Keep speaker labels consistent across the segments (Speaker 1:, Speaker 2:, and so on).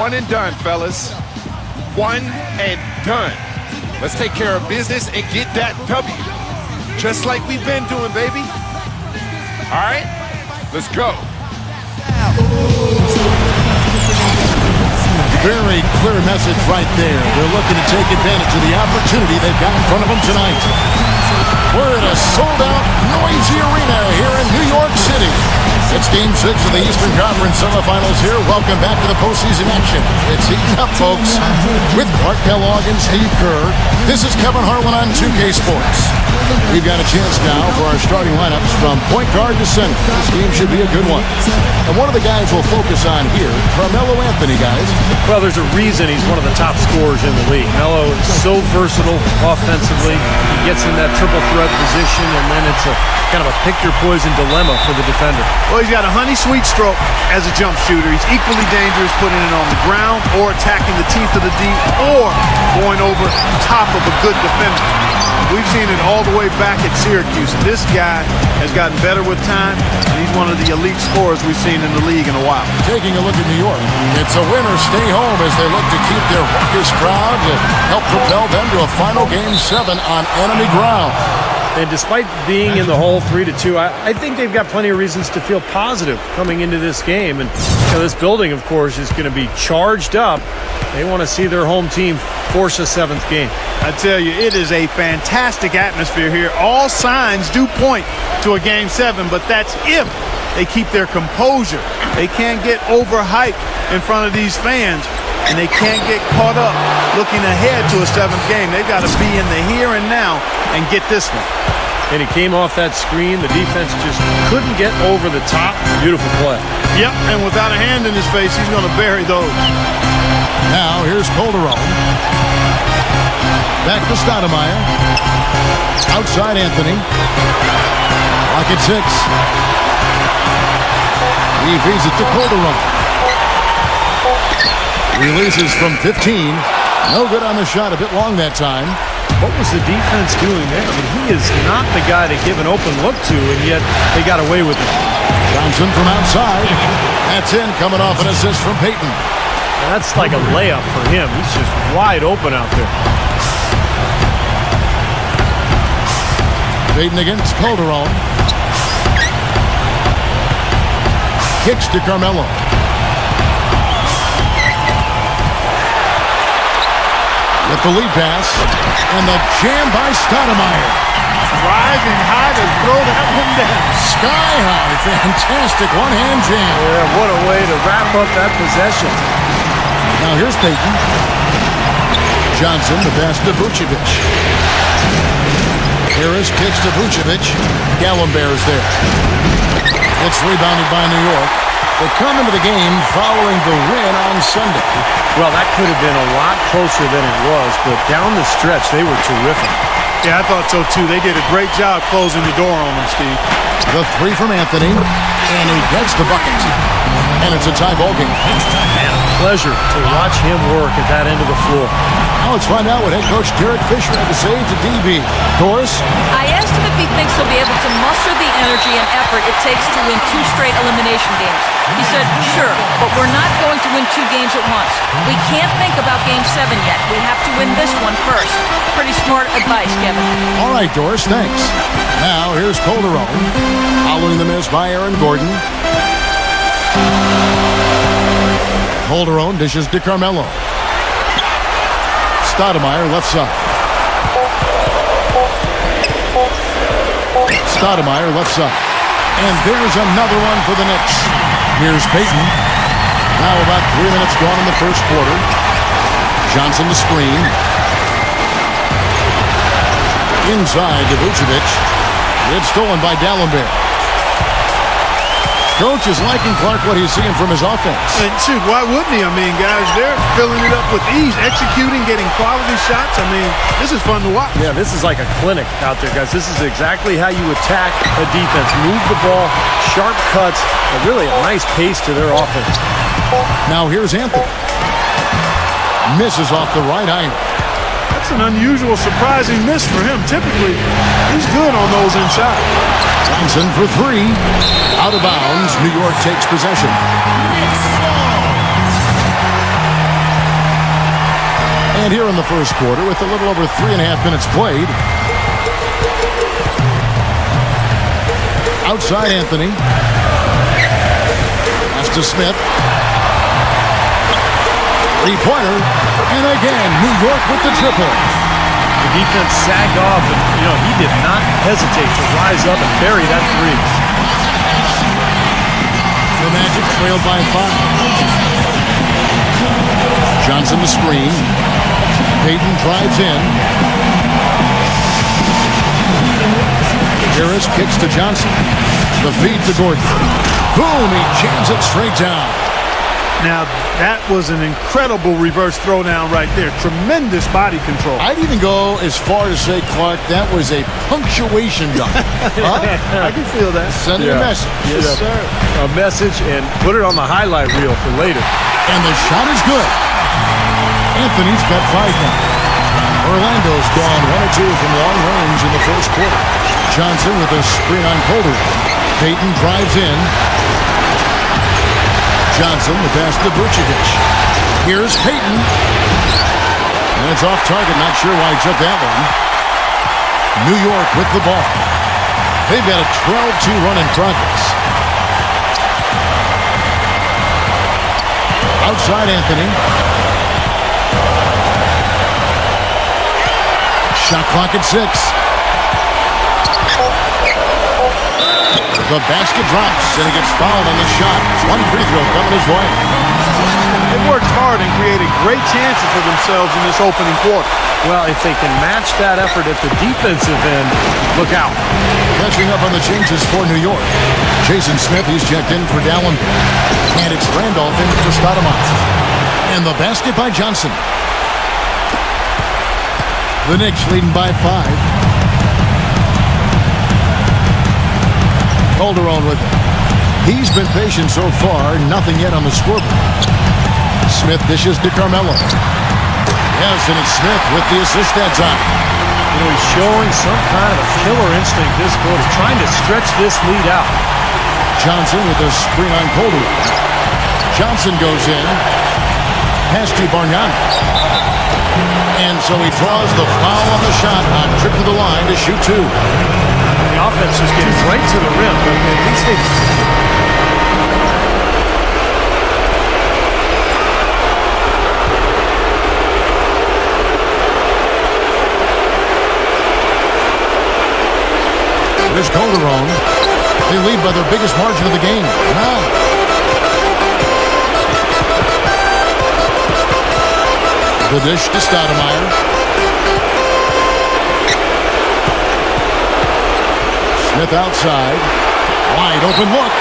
Speaker 1: one and done, fellas. One and done. Let's take care of business and get that W. Just like we've been doing, baby. All right, let's go.
Speaker 2: Very clear message right there. They're looking to take advantage of the opportunity they've got in front of them tonight. We're in a sold-out, noisy arena here in New York City. It's Game 6 of the Eastern Conference semifinals here. Welcome back to the postseason action. It's heating up, folks. With Clark Kellogg and Steve Kerr, this is Kevin Harlan on 2K Sports. We've got a chance now for our starting lineups from point guard to center. This game should be a good one. And one of the guys we'll focus on here, Carmelo Anthony, guys.
Speaker 3: Well, there's a reason he's one of the top scorers in the league. Melo is so versatile offensively. He gets in that triple threat position, and then it's a kind of a pick-your-poison dilemma for the defender.
Speaker 4: Well, he's got a honey-sweet stroke as a jump shooter. He's equally dangerous putting it on the ground or attacking the teeth of the D or going over top of a good defender. We've seen it all the way back at Syracuse. This guy has gotten better with time, and he's one of the elite scorers we've seen in the league in a while.
Speaker 2: Taking a look at New York, it's a win or stay home as they look to keep their raucous crowd to help propel them to a final Game 7 on enemy ground.
Speaker 3: And despite being in the hole 3-2, I think they've got plenty of reasons to feel positive coming into this game. And this building, of course, is going to be charged up. They want to see their home team force a 7th game.
Speaker 4: I tell you, it is a fantastic atmosphere here. All signs do point to a Game 7, but that's if they keep their composure. They can't get overhyped in front of these fans, and they can't get caught up looking ahead to a 7th game. They've got to be in the here and now and get this one.
Speaker 3: And he came off that screen. The defense just couldn't get over the top. Beautiful play.
Speaker 4: Yep, and without a hand in his face, he's going to bury those.
Speaker 2: Now, here's Calderon. Back to Stoudemire. Outside Anthony. Clock at 6. He feeds it to Calderon. Releases from 15. No good on the shot. A bit long that time.
Speaker 3: What was the defense doing there? I mean, he is not the guy to give an open look to, and yet they got away with it.
Speaker 2: Johnson from outside. That's in, coming off an assist from Payton.
Speaker 3: Now that's like a layup for him. He's just wide open out there.
Speaker 2: Payton against Calderon. Kicks to Carmelo. With the lead pass, and the jam by Stoudemire.
Speaker 4: Rising high to throw that one down.
Speaker 2: Sky high, fantastic one-hand jam.
Speaker 3: Yeah, what a way to wrap up that possession.
Speaker 2: Now here's Payton. Johnson, the pass to Vucevic. Harris kicks to Vucevic. Gallenberg's there. It's rebounded by New York. They come into the game following the win on Sunday.
Speaker 3: Well, that could have been a lot closer than it was, but down the stretch, they were terrific.
Speaker 4: Yeah, I thought so, too. They did a great job closing the door on them, Steve.
Speaker 2: The 3 from Anthony, and he gets the bucket. And it's a tie ball game.
Speaker 3: Man, a pleasure to watch him work at that end of the floor.
Speaker 2: Now let's find out what head coach Derek Fisher had to say to DB. Doris?
Speaker 5: I asked him if he thinks he'll be able to muster the energy and effort it takes to win 2 straight elimination games. He said, sure, but we're not going to win 2 games at once. We can't think about Game 7 yet. We have to win this one first. Pretty smart advice, Kevin.
Speaker 2: All right, Doris, thanks. Now here's Calderon. Following the miss by Aaron Gordon. Calderon dishes to Carmelo. Stoudemire left side. Stoudemire left side. And there's another one for the Knicks. Here's Payton. Now about 3 minutes gone in the first quarter. Johnson to screen. Inside to Vucevic. It's stolen by Gallenberg. Coach is liking Clark what he's seeing from his offense.
Speaker 4: And shoot, why wouldn't he? I mean, guys, they're filling it up with ease, executing, getting quality shots. I mean, this is fun to watch.
Speaker 3: Yeah, this is like a clinic out there, guys. This is exactly how you attack a defense. Move the ball, sharp cuts, and really a nice pace to their offense.
Speaker 2: Now here's Anthony. Misses off the right iron.
Speaker 4: That's an unusual, surprising miss for him. Typically, he's good on those inside.
Speaker 2: Johnson for 3. Out of bounds. New York takes possession. And here in the first quarter, with a little over 3.5 minutes played, outside Anthony. Pass to Smith. Three-pointer. And again, New York with the triple.
Speaker 3: The defense sagged off, and, he did not hesitate to rise up and bury that three.
Speaker 2: The Magic trailed by 5. Johnson the screen. Payton drives in. Harris kicks to Johnson. The feed to Gordon. Boom! He jams it straight down.
Speaker 4: Now, that was an incredible reverse throwdown right there. Tremendous body control.
Speaker 2: I'd even go as far as say, Clark, that was a punctuation dunk. Huh?
Speaker 4: I can feel that.
Speaker 2: Send a message.
Speaker 4: Yes, sir.
Speaker 3: A message, and put it on the highlight reel for later.
Speaker 2: And the shot is good. Anthony's got 5 now. Orlando's gone 1 or 2 from long range in the first quarter. Johnson with a screen on Calder. Payton drives in. Johnson, the pass to Vucevic. Here's Payton. And it's off target. Not sure why he took that one. New York with the ball. They've got a 12-2 run in progress. Outside Anthony. Shot clock at 6. The basket drops, and he gets fouled on the shot. 1 free throw coming his way.
Speaker 4: They worked hard and created great chances for themselves in this opening quarter.
Speaker 3: Well, if they can match that effort at the defensive end, look out.
Speaker 2: Catching up on the changes for New York. Jason Smith, he's checked in for Dallenberg. And it's Randolph in for Stoudemire. And the basket by Johnson. The Knicks leading by 5. Calderon with it. He's been patient so far. Nothing yet on the scoreboard. Smith dishes to Carmelo. Yes, and it's Smith with the assist that time.
Speaker 3: He's showing some kind of a killer instinct this quarter, trying to stretch this lead out.
Speaker 2: Johnson with a screen on Calderon. Johnson goes in. Pass to Bargnani. And so he draws the foul on the shot on trip to the line to shoot 2.
Speaker 3: The offense is getting right to the rim, but at least they...
Speaker 2: Here's Calderon. They lead by their biggest margin of the game. 9. The dish to Stoudemire. Smith outside. Wide open look.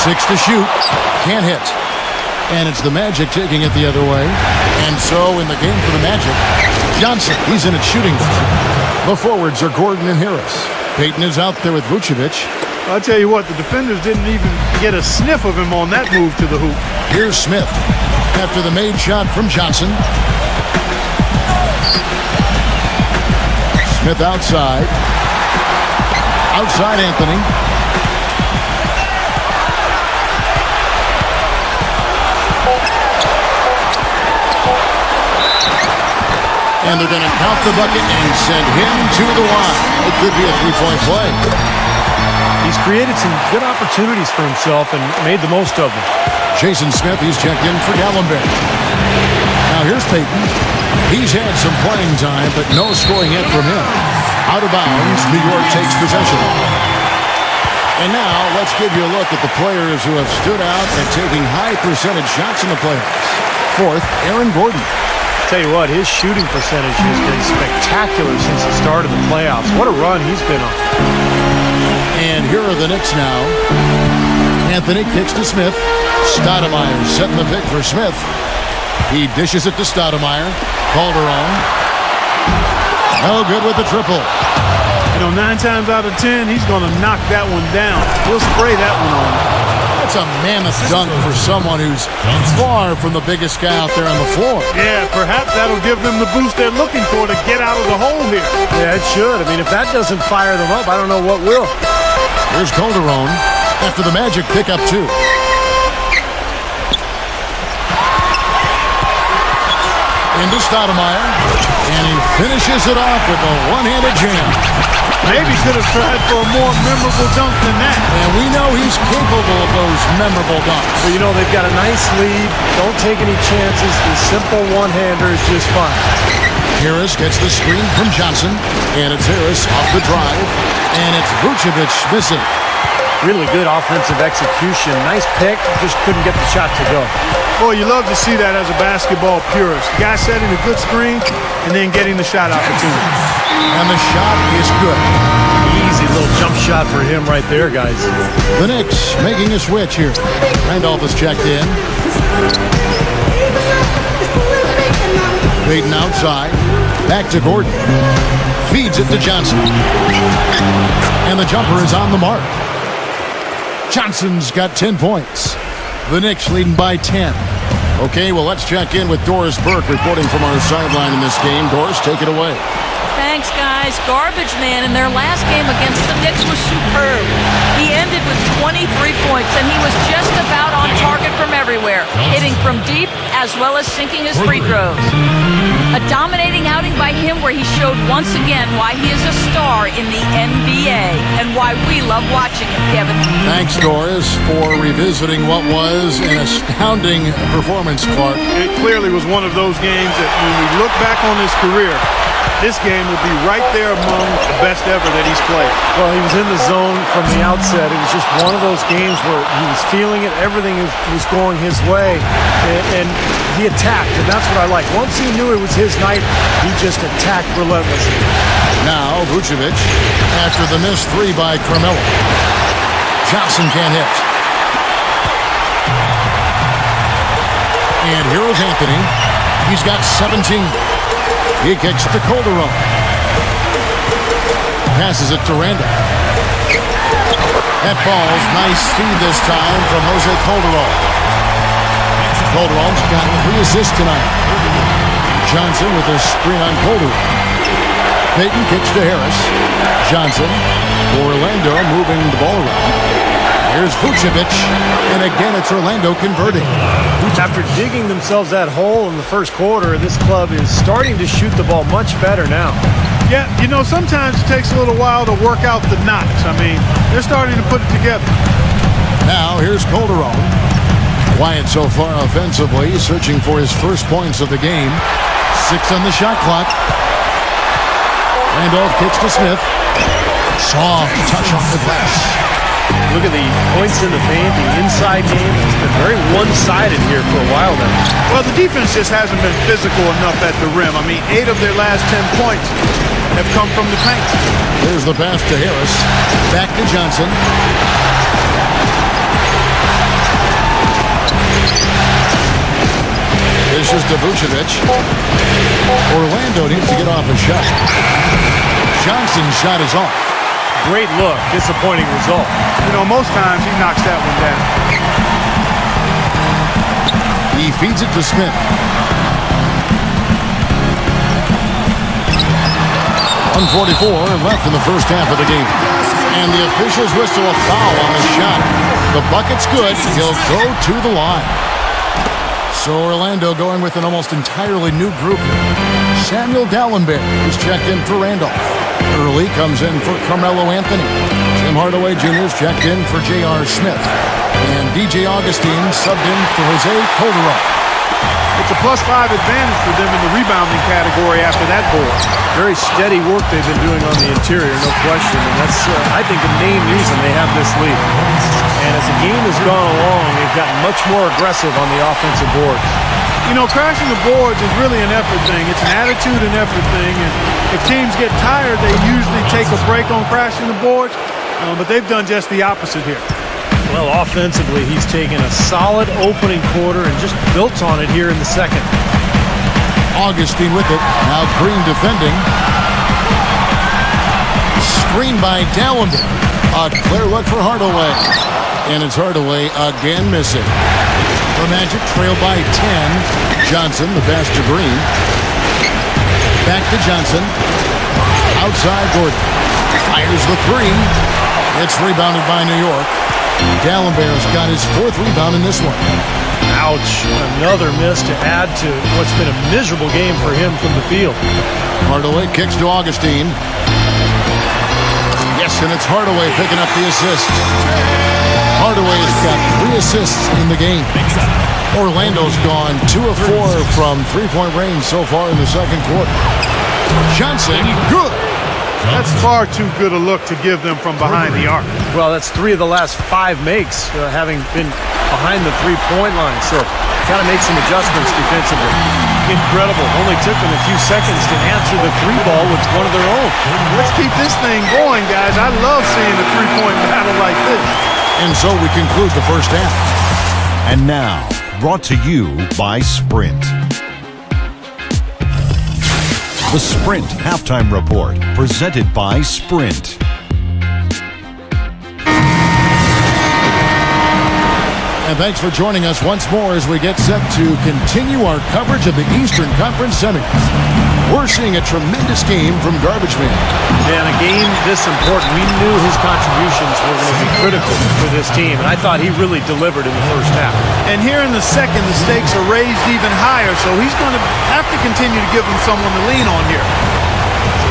Speaker 2: 6 to shoot. Can't hit. And it's the Magic taking it the other way. And so in the game for the Magic, Johnson, he's in at shooting guard. The forwards are Gordon and Harris. Payton is out there with Vucevic.
Speaker 4: I'll tell you what, the defenders didn't even get a sniff of him on that move to the hoop.
Speaker 2: Here's Smith after the made shot from Johnson. Smith outside. Outside Anthony. And they're going to count the bucket and send him to the line. It could be a 3-point play.
Speaker 3: He's created some good opportunities for himself and made the most of them.
Speaker 2: Jason Smith, he's checked in for Dallenberg. Now here's Payton. He's had some playing time, but no scoring yet from him. Out of bounds, New York takes possession. And now let's give you a look at the players who have stood out and taking high percentage shots in the playoffs. 4th, Aaron Gordon.
Speaker 3: Tell you what, his shooting percentage has been spectacular since the start of the playoffs. What a run he's been on.
Speaker 2: And here are the Knicks now. Anthony kicks to Smith. Stoudemire setting the pick for Smith. He dishes it to Stoudemire. Calderon. No good with the triple.
Speaker 4: 9 times out of 10, he's going to knock that one down. He'll spray that one on.
Speaker 2: That's a mammoth dunk for someone who's far from the biggest guy out there on the floor.
Speaker 4: Yeah, perhaps that'll give them the boost they're looking for to get out of the hole here.
Speaker 3: Yeah, it should. I mean, if that doesn't fire them up, I don't know what will.
Speaker 2: Here's Calderon after the Magic pick up 2. into Stoudemire. And he finishes it off with a one-handed jam.
Speaker 4: Maybe could have tried for a more memorable dunk than that.
Speaker 2: And we know he's capable of those memorable dunks.
Speaker 3: Well, you know, they've got a nice lead. Don't take any chances. The simple one-hander is just fine.
Speaker 2: Harris gets the screen from Johnson. And it's Harris off the drive. And it's Vucevic missing.
Speaker 3: Really good offensive execution. Nice pick. Just couldn't get the shot to go.
Speaker 4: Boy, you love to see that as a basketball purist. The guy setting a good screen and then getting the shot opportunity.
Speaker 2: And the shot is good.
Speaker 3: Easy little jump shot for him right there, guys.
Speaker 2: The Knicks making a switch here. Randolph is checked in. Baden outside. Back to Gordon. Feeds it to Johnson. And the jumper is on the mark. Johnson's got 10 points. The Knicks leading by 10. Okay, well, let's check in with Doris Burke reporting from our sideline in this game. Doris, take it away.
Speaker 5: Thanks, guys. Garbage man in their last game against the Knicks was superb. He ended with 23 points, and he was just about on target from everywhere, hitting from deep as well as sinking his free throws. A dominating outing by him where he showed once again why he is a star in the NBA and why we love watching him, Kevin.
Speaker 2: Thanks, Doris, for revisiting what was an astounding performance, Clark.
Speaker 4: It clearly was one of those games that when we look back on his career, this game will be right there among the best ever that he's played.
Speaker 3: Well, he was in the zone from the outset. It was just one of those games where he was feeling it. Everything was going his way, and he attacked, and that's what I like. Once he knew it was his night, he just attacked relentlessly.
Speaker 2: Now, Vucevic, after the missed three by Carmelo. Johnson can't hit. And here is Anthony. He's got 17. He kicks to Calderon. Passes it to Randall. That falls. Nice feed this time from Jose Calderon. Calderon's got 3 assists tonight. Johnson with a screen on Calderon. Payton kicks to Harris. Johnson. Orlando moving the ball around. Here's Vucevic. And again, it's Orlando converting.
Speaker 3: After digging themselves that hole in the first quarter, this club is starting to shoot the ball much better now.
Speaker 4: Yeah, you know, sometimes it takes a little while to work out the knots. I mean, they're starting to put it together.
Speaker 2: Now, here's Calderon. Quiet so far offensively, searching for his first points of the game. 6 on the shot clock. Randolph kicks to Smith. Soft touch off the glass.
Speaker 3: Look at the points in the paint, the inside game. It's been very one-sided here for a while now.
Speaker 4: Well, the defense just hasn't been physical enough at the rim. I mean, 8 of their last 10 points have come from the paint.
Speaker 2: There's the pass to Harris. Back to Johnson. This is to Vucevic. Orlando needs to get off a shot. Johnson's shot is off.
Speaker 3: Great look. Disappointing result.
Speaker 4: You know, most times he knocks that one down.
Speaker 2: He feeds it to Smith. .144 left in the first half of the game. And the officials whistle a foul on the shot. The bucket's good. He'll go to the line. So Orlando going with an almost entirely new group. Samuel Dallenberg is checked in for Randolph. Early comes in for Carmelo Anthony. Tim Hardaway Jr. is checked in for J.R. Smith. And DJ Augustine subbed in for Jose Calderon.
Speaker 4: It's a +5 advantage for them in the rebounding category after that board.
Speaker 3: Very steady work they've been doing on the interior, no question. And that's, I think, the main reason they have this lead. And as the game has gone along, they've gotten much more aggressive on the offensive board.
Speaker 4: You know, crashing the boards is really an effort thing. It's an attitude and effort thing. And if teams get tired, they usually take a break on crashing the boards. But they've done just the opposite here.
Speaker 3: Well, offensively, he's taken a solid opening quarter and just built on it here in the second.
Speaker 2: Augustine with it. Now Green defending. Screen by Dallenberg. A clear look for Hardaway. And it's Hardaway again missing. The Magic trail by 10. Johnson, the pass to Green. Back to Johnson. Outside Gordon. Fires the 3. It's rebounded by New York. Dallenberg's got his 4th rebound in this one.
Speaker 3: Ouch. Another miss to add to what's been a miserable game for him from the field.
Speaker 2: Hardaway kicks to Augustine. Yes, and it's Hardaway picking up the assist. Hardaway's got 3 assists in the game. Orlando's gone 2 of 4 from three-point range so far in the second quarter. Johnson, good.
Speaker 4: That's far too good a look to give them from behind the arc.
Speaker 3: Well, that's 3 of the last 5 makes, having been behind the three-point line. So, got to make some adjustments defensively. Incredible. Only took them a few seconds to answer the 3-ball with one of their own.
Speaker 4: Let's keep this thing going, guys. I love seeing a three-point battle like this.
Speaker 2: And so we conclude the first half.
Speaker 6: And now, brought to you by Sprint. The Sprint Halftime Report, presented by Sprint.
Speaker 2: And thanks for joining us once more as we get set to continue our coverage of the Eastern Conference Semis. We're seeing a tremendous game from Garbage Man.
Speaker 3: Yeah, in a game this important, we knew his contributions were going to be critical for this team, and I thought he really delivered in the first half.
Speaker 4: And here in the second, the stakes are raised even higher, so he's going to have to continue to give them someone to lean on here.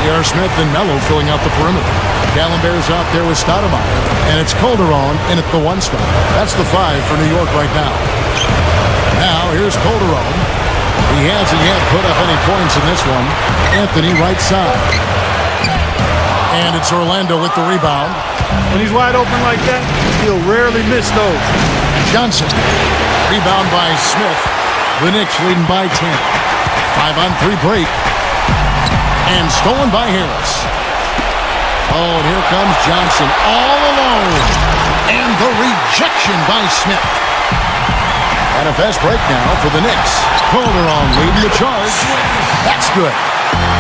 Speaker 2: J.R. Smith and Mello filling out the perimeter. Gallenberg's out there with Stoudemire, and it's Calderon in at the 1 spot. That's the 5 for New York right now. Now, here's Calderon. He hasn't yet put up any points in this one. Anthony right side. And it's Orlando with the rebound.
Speaker 4: When he's wide open like that, he'll rarely miss those.
Speaker 2: Johnson. Rebound by Smith. The Knicks leading by 10. 5-on-3 break. And stolen by Harris. Oh, and here comes Johnson all alone. And the rejection by Smith. And a fast break now for the Knicks. Calderon leading the charge. That's good.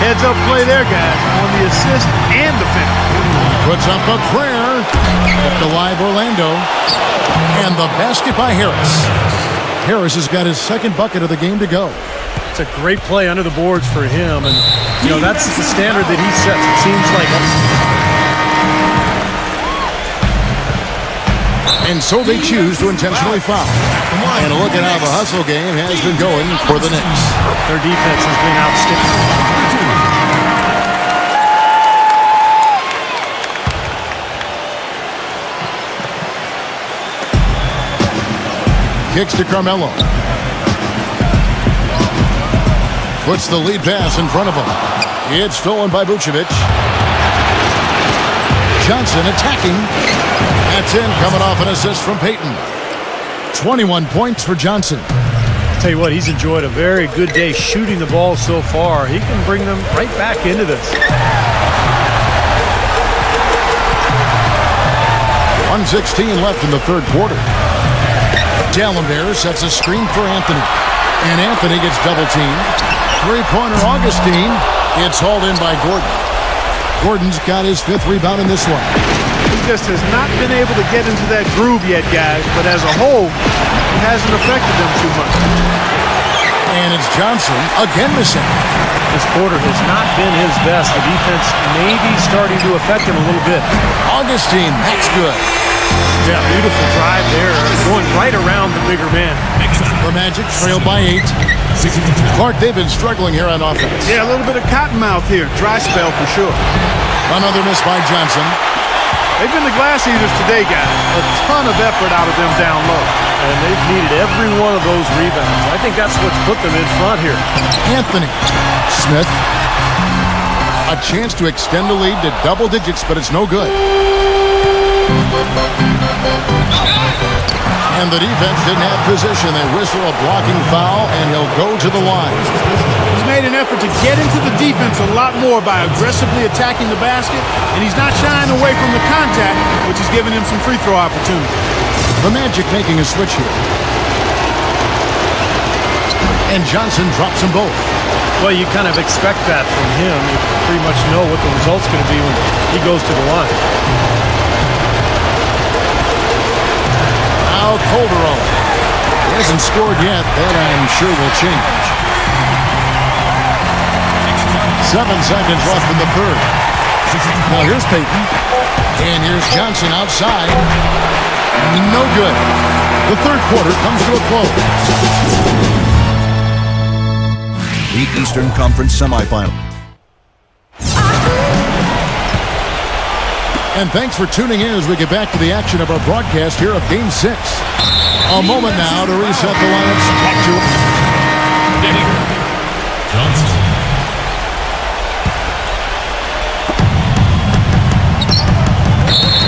Speaker 4: Heads up play there, guys, on the assist and the finish.
Speaker 2: Puts up a prayer. At the live Orlando. And the basket by Harris. Harris has got his second bucket of the game to go.
Speaker 3: It's a great play under the boards for him, and, you know, that's the standard that he sets. It seems like.
Speaker 2: And so they choose to intentionally foul. And look at how the hustle game has been going for the Knicks.
Speaker 3: Their defense has been outstanding.
Speaker 2: Kicks to Carmelo. Puts the lead pass in front of him. It's stolen by Vucevic. Johnson attacking. That's in, coming off an assist from Payton. 21 points for Johnson.
Speaker 3: I'll tell you what, he's enjoyed a very good day shooting the ball so far. He can bring them right back into this.
Speaker 2: 1:16 left in the third quarter. Gallenberg sets a screen for Anthony. And Anthony gets double-teamed. Three-pointer Augustine. It's hauled in by Gordon. Gordon's got his 5th rebound in this one.
Speaker 4: He just has not been able to get into that groove yet, guys, but as a whole, it hasn't affected them too much.
Speaker 2: And it's Johnson again missing.
Speaker 3: This quarter has not been his best. The defense may be starting to affect him a little bit.
Speaker 2: Augustine, that's good.
Speaker 3: Yeah, beautiful drive there. Going right around the bigger man.
Speaker 2: The Magic trail by 8. Clark, they've been struggling here on offense.
Speaker 4: Yeah, a little bit of cottonmouth here. Dry spell for sure.
Speaker 2: Another miss by Johnson.
Speaker 4: They've been the glass eaters today, guys. A ton of effort out of them down low.
Speaker 3: And they've needed every one of those rebounds. I think that's what's put them in front here.
Speaker 2: Anthony. Smith. A chance to extend the lead to double digits, but it's no good. And the defense didn't have position. They whistle a blocking foul, and he'll go to the line.
Speaker 4: He's made an effort to get into the defense a lot more by aggressively attacking the basket, and he's not shying away from the contact, which is giving him some free throw opportunities.
Speaker 2: The Magic making a switch here. And Johnson drops them both.
Speaker 3: Well, you kind of expect that from him. You pretty much know what the result's going to be when he goes to the line.
Speaker 2: Now Calderon. He hasn't scored yet. That I'm sure will change. 7 seconds left in the third. Now here's Payton. And here's Johnson outside. No good. The third quarter comes to a close.
Speaker 6: The Eastern Conference semifinal.
Speaker 2: And thanks for tuning in as we get back to the action of our broadcast here of Game 6. A moment now to reset the lineups. Back to
Speaker 7: Johnson.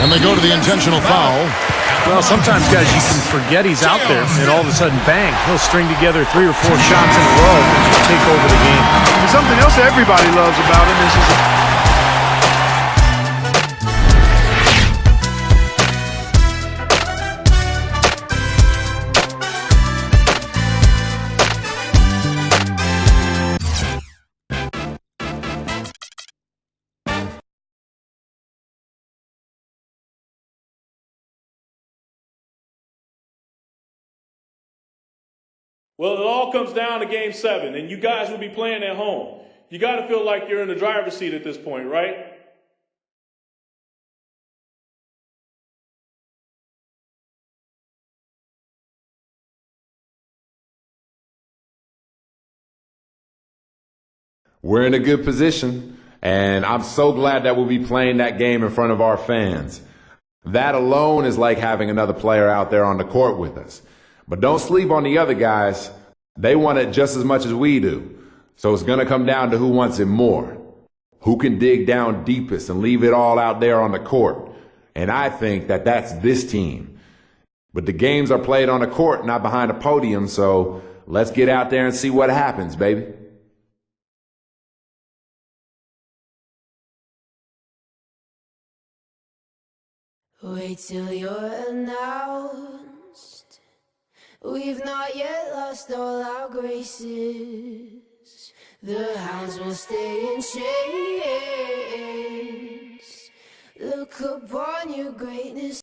Speaker 2: And they go to the intentional foul.
Speaker 3: Well, sometimes, guys, you can forget he's out there, and all of a sudden, bang, he'll string together 3 or 4 shots in a row and take over the game.
Speaker 4: And something else everybody loves about him is his
Speaker 7: Well, it all comes down to Game 7, and you guys will be playing at home. You got to feel like you're in the driver's seat at this point, right?
Speaker 8: We're in a good position, and I'm so glad that we'll be playing that game in front of our fans. That alone is like having another player out there on the court with us. But don't sleep on the other guys. They want it just as much as we do. So it's going to come down to who wants it more. Who can dig down deepest and leave it all out there on the court. And I think that that's this team. But the games are played on the court, not behind a podium. So let's get out there and see what happens, baby.
Speaker 9: Wait till you're announced. We've not yet lost all our graces. The hounds will stay in chains. Look upon your greatness.